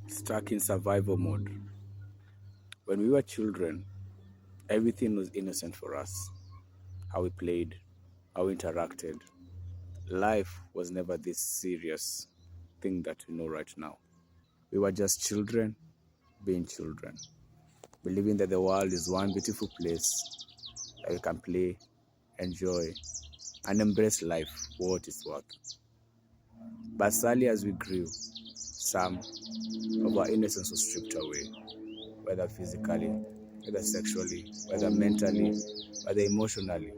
stuck in survival mode. When we were children, everything was innocent for us. How we played, how we interacted. Life was never this serious thing that we know right now. We were just children being children, believing that the world is one beautiful place that we can play, enjoy, and embrace life for what it's worth. But sadly, as we grew, some of our innocence was stripped away, whether physically, whether sexually, whether mentally, whether emotionally.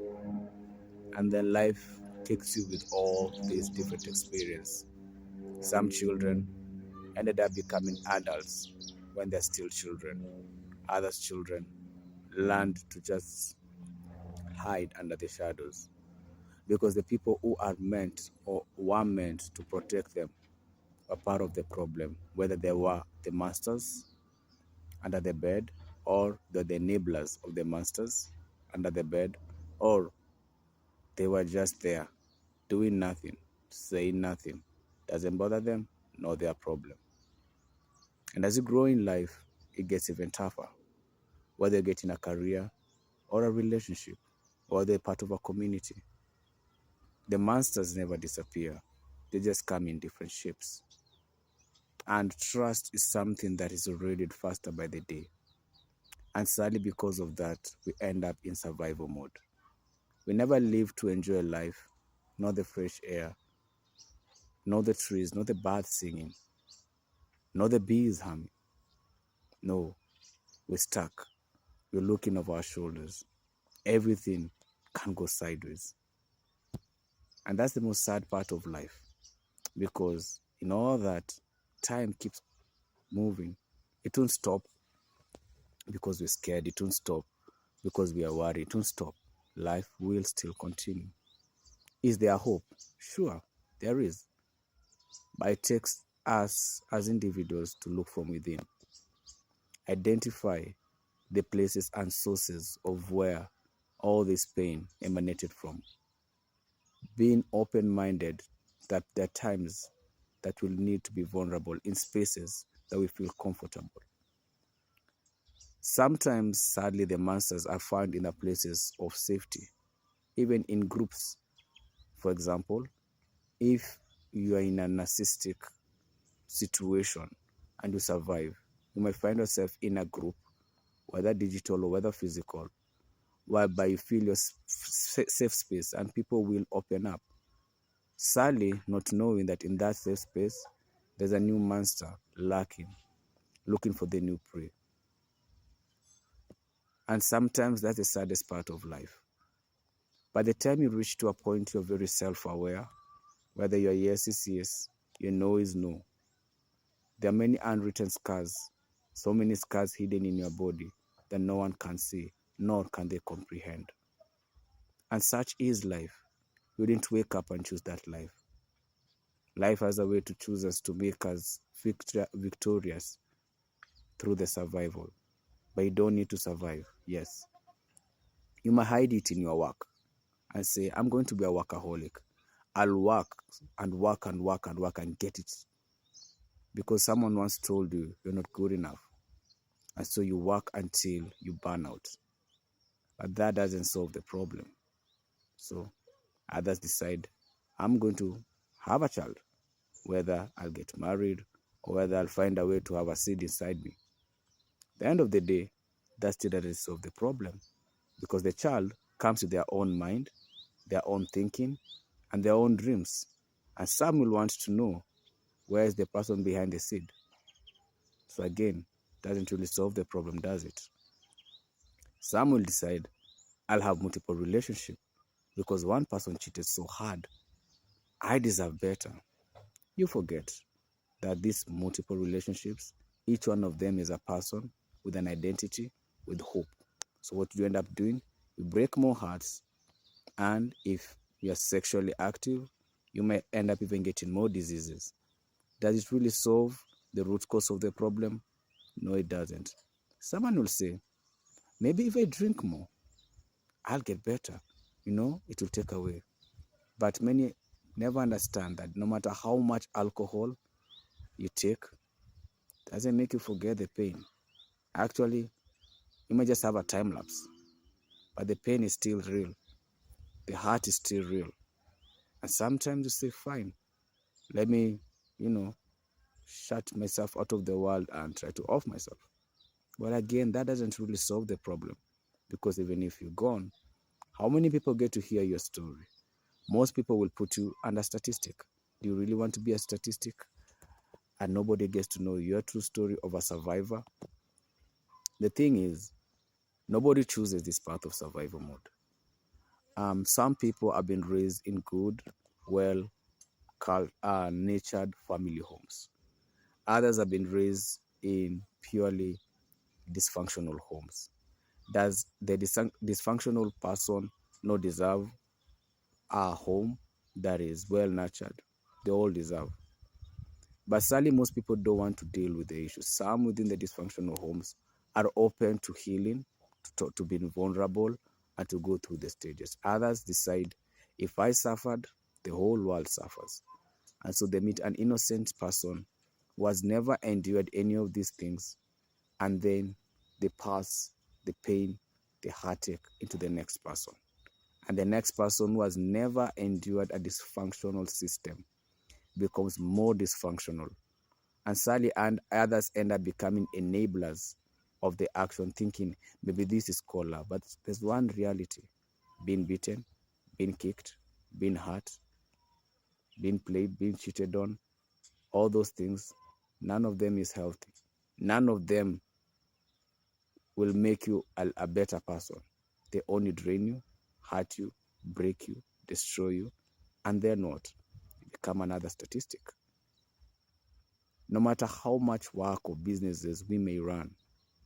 And then life takes you with all these different experiences. Some children ended up becoming adults when they're still children. Others children learned to just hide under the shadows because the people who are meant or were meant to protect them were part of the problem, whether they were the masters under the bed or the enablers of the masters under the bed, or they were just there doing nothing, saying nothing. Doesn't bother them, not their problem. And as you grow in life, it gets even tougher, whether you're getting a career or a relationship or they're part of a community. The monsters never disappear. They just come in different shapes. And trust is something that is eroded faster by the day. And sadly, because of that, we end up in survival mode. We never live to enjoy life, not the fresh air, not the trees, not the birds singing, not the bees humming. No, we're stuck. We're looking over our shoulders. Everything can go sideways. And that's the most sad part of life, because in all that, time keeps moving. It won't stop because we're scared. It won't stop because we are worried. It won't stop. Life will still continue. Is there hope? Sure, there is. But it takes us as individuals to look from within, identify the places and sources of where all this pain emanated from. Being open-minded that there are times that we'll need to be vulnerable in spaces that we feel comfortable. Sometimes, sadly, the monsters are found in the places of safety, even in groups. For example, if you are in a narcissistic situation and you survive, you might find yourself in a group, whether digital or whether physical, whereby you feel your safe space and people will open up. Sadly, not knowing that in that safe space, there's a new monster lurking, looking for the new prey. And sometimes that's the saddest part of life. By the time you reach to a point you're very self-aware, whether your yes is yes, your no is no. There are many unwritten scars, so many scars hidden in your body that no one can see, nor can they comprehend. And such is life. We didn't wake up and choose that life. Life has a way to choose us to make us victorious through the survival. But you don't need to survive, yes. You might hide it in your work and say, I'm going to be a workaholic. I'll work and work and work and work and get it. Because someone once told you you're not good enough. And so you work until you burn out. But that doesn't solve the problem. So others decide, I'm going to have a child, whether I'll get married or whether I'll find a way to have a seed inside me. At the end of the day, that still doesn't solve the problem, because the child comes with their own mind, their own thinking, and their own dreams. And some will want to know, where is the person behind the seed? So again, doesn't really solve the problem, does it? Some will decide, I'll have multiple relationships because one person cheated so hard. I deserve better. You forget that these multiple relationships, each one of them is a person with an identity, with hope. So what you end up doing, you break more hearts, and if you're sexually active, you may end up even getting more diseases. Does it really solve the root cause of the problem? No, it doesn't. Someone will say, maybe if I drink more, I'll get better. It will take away. But many never understand that no matter how much alcohol you take, doesn't make you forget the pain. Actually, you may just have a time lapse, but the pain is still real. The heart is still real. And sometimes you say, fine, let me, shut myself out of the world and try to off myself. But again, that doesn't really solve the problem, because even if you're gone, how many people get to hear your story? Most people will put you under statistic. Do you really want to be a statistic? And nobody gets to know your true story of a survivor? The thing is, nobody chooses this path of survival mode. Some people have been raised in good, well, nurtured family homes. Others have been raised in purely dysfunctional homes. Does the dysfunctional person not deserve a home that is well nurtured? They all deserve. But sadly, most people don't want to deal with the issues. Some within the dysfunctional homes are open to healing, to being vulnerable, and to go through the stages. Others decide, if I suffered, the whole world suffers. And so they meet an innocent person who has never endured any of these things, and then they pass the pain, the heartache into the next person. And the next person who has never endured a dysfunctional system becomes more dysfunctional. And sadly, and others end up becoming enablers of the action, thinking maybe this is called love. But there's one reality: being beaten, being kicked, being hurt, being played, being cheated on, all those things, none of them is healthy. None of them will make you a better person. They only drain you, hurt you, break you, destroy you, and they're not. You become another statistic. No matter how much work or businesses we may run,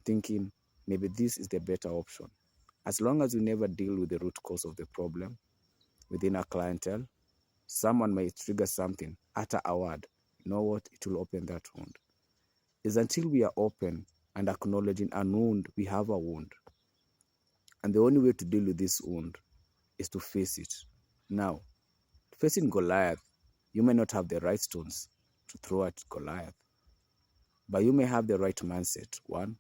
thinking maybe this is the better option, as long as we never deal with the root cause of the problem within our clientele, someone may trigger something, utter a word. You know what? It will open that wound. It's until we are open and acknowledging a wound, we have a wound. And the only way to deal with this wound is to face it. Now, facing Goliath, you may not have the right stones to throw at Goliath, but you may have the right mindset. One,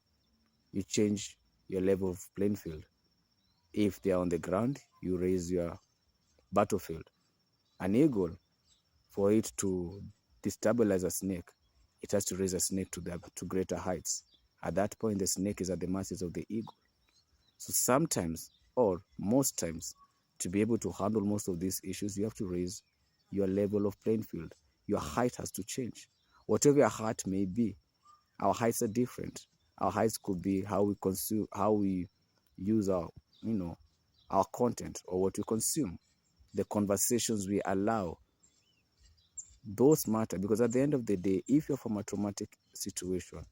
you change your level of playing field. If they are on the ground, you raise your battlefield. An eagle, for it to destabilize a snake, it has to raise a snake to greater heights. At that point, the snake is at the mercy of the eagle. So sometimes, or most times, to be able to handle most of these issues, you have to raise your level of playing field. Your height has to change. Whatever your height may be, our heights are different. Our heights could be how we consume, how we use our content or what we consume, the conversations we allow. Those matter, because at the end of the day, if you're from a traumatic situation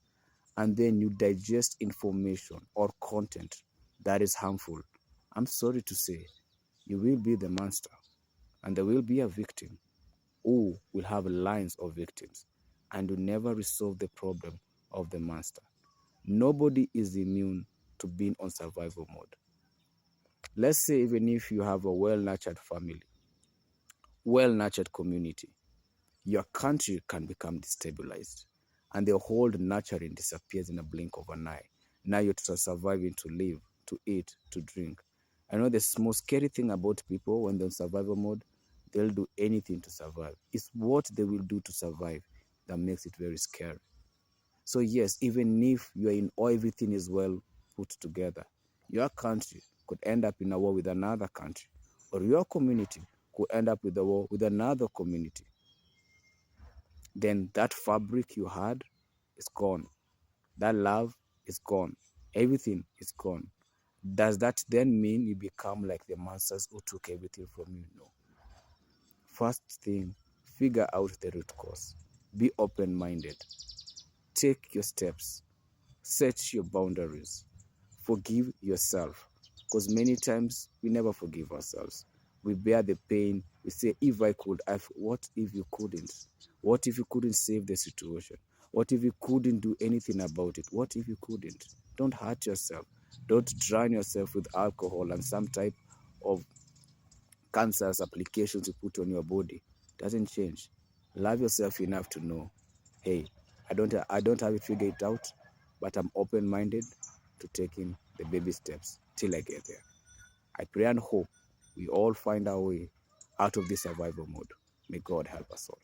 and then you digest information or content that is harmful, I'm sorry to say, you will be the monster, and there will be a victim who will have lines of victims and will never resolve the problem of the monster. Nobody is immune to being on survival mode. Let's say even if you have a well-nurtured family, well-nurtured community, your country can become destabilized and the whole nurturing disappears in a blink of an eye. Now you're surviving to live, to eat, to drink. I know the most scary thing about people when they're in survival mode, they'll do anything to survive. It's what they will do to survive that makes it very scary. So yes, even if you're in or everything is well put together, your country could end up in a war with another country, or your community could end up with a war with another community. Then that fabric you had is gone. That love is gone. Everything is gone. Does that then mean you become like the monsters who took everything from you? No. First thing, figure out the root cause. Be open-minded. Take your steps. Set your boundaries. Forgive yourself. Because many times we never forgive ourselves. We bear the pain. We say, if I could, what if you couldn't? What if you couldn't save the situation? What if you couldn't do anything about it? What if you couldn't? Don't hurt yourself. Don't drown yourself with alcohol and some type of cancerous applications you put on your body. Doesn't change. Love yourself enough to know, hey, I don't have it figured out, but I'm open-minded to taking the baby steps till I get there. I pray and hope we all find our way out of this survival mode. May God help us all.